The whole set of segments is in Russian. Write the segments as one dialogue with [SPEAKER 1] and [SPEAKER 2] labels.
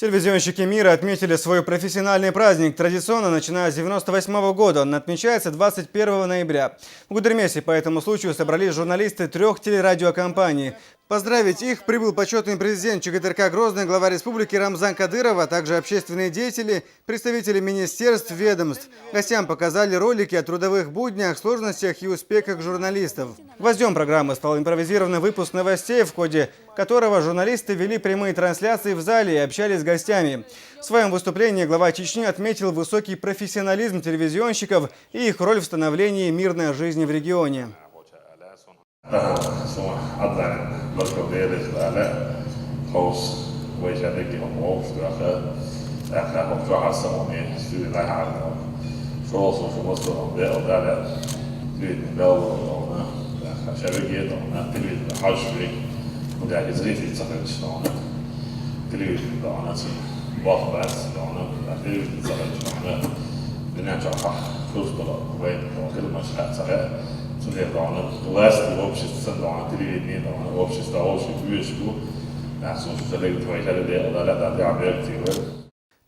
[SPEAKER 1] Телевизионщики мира отметили свой профессиональный праздник. Традиционно, начиная с 1998 года, он отмечается 21 ноября. В Гудермесе по этому случаю собрались журналисты 3 телерадиокомпаний. Поздравить их прибыл почетный президент ЧГТРК Грозный, глава республики Рамзан Кадыров, а также общественные деятели, представители министерств, ведомств. Гостям показали ролики о трудовых буднях, сложностях и успехах журналистов. Гвоздем программы стал импровизированный выпуск новостей, в ходе которого журналисты вели прямые трансляции в зале и общались с гостями. В своем выступлении глава Чечни отметил высокий профессионализм телевизионщиков и их роль в становлении мирной жизни в регионе.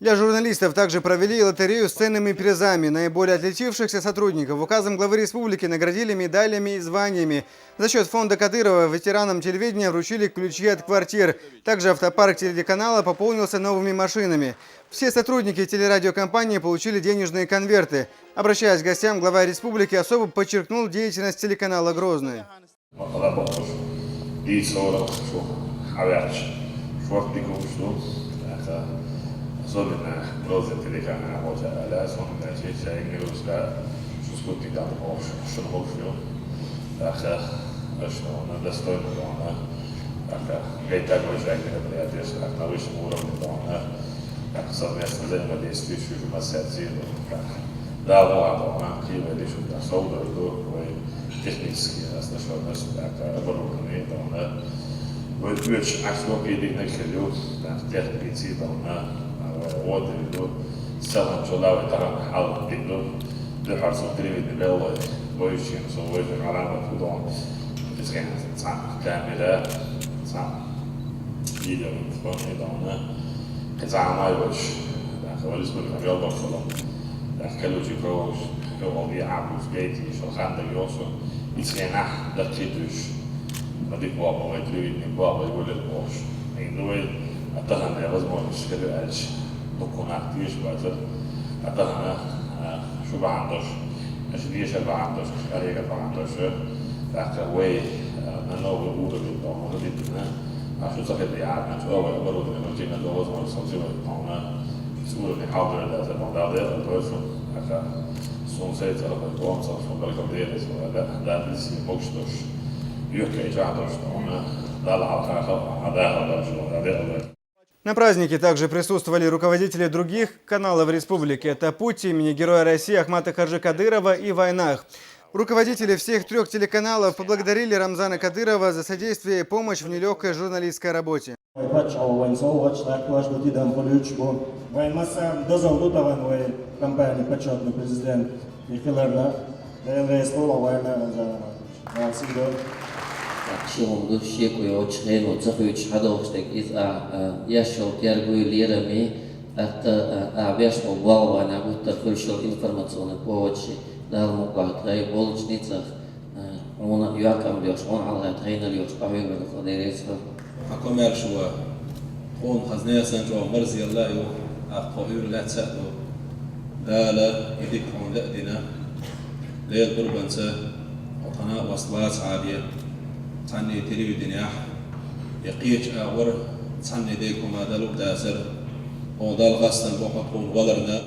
[SPEAKER 1] Для журналистов также провели лотерею с ценными призами. Наиболее отличившихся сотрудников указом главы республики наградили медалями и званиями. За счет фонда Кадырова ветеранам телевидения вручили ключи от квартир. Также автопарк телеканала пополнился новыми машинами. Все сотрудники телерадиокомпании получили денежные конверты. Обращаясь к гостям, глава республики особо подчеркнул деятельность телеканала «Грозный».
[SPEAKER 2] Особенно Грозный телеканал, вот я сонная честь, я не знаю, что спутник там что новое, так что он достойный, так гей такой человек мероприятие, как на высшем уровне, как совместно взаимодействие с журналистами, да, ладно, Киева лишь особо технически оснащенность, так оборудование, очень активный некий техники, вот и целом чудовый таран халк пиду дехарсу телевидение белое боющим свой арама тудон дискан сам камера сам видео фото дона казамай воч да хвалис был белый фото да колючий кровь его биабус гейти шоханда йосу искена да кидуш надик баба телевидение баба его лелош индуй атахана возможность сказать تكون أكتيش بعد أتانا شو بعندش أشديش بعندش أريك بعندش أكوي ننو بقول بالطعم ولدنا عشان صحيح يعني شو أول برضه إنه جينا دوز ما نسوي بالطعم سورة نحاول لا تبغى ده الدوز أكا سونسيت على بالطعم صار شو بالكم ديرس ولا لا بس مقصدش يحكي جادش طعم لا لا هذا شو هذا
[SPEAKER 1] На празднике также присутствовали руководители других каналов республики. Это «Путь» имени Героя России Ахмата Хаджи Кадырова и «Войнах». Руководители всех 3 телеканалов поблагодарили Рамзана Кадырова за содействие и помощь в нелегкой журналистской работе.
[SPEAKER 3] Akşamda şekuyor çıkıyor çıkıyor hadostek iz yaşol yargı lirami hatta abiyaş mobile na gutta kulşul informasyonu poğaçı dal muqatay bolçnicах ona yakam diyor on alga taynalıyor qaviga qadaysa
[SPEAKER 4] حكومة شو قوم خزنية سنجو مرزي الله يو أقوير لا تسألو دالا يديك عن لأدنا ليل قربانسا وطنا وصلات عالية تعني تلفزيون يقيج أور تعني ديكم هذا لو داسر ودال غاستن بوقتكم ولرنا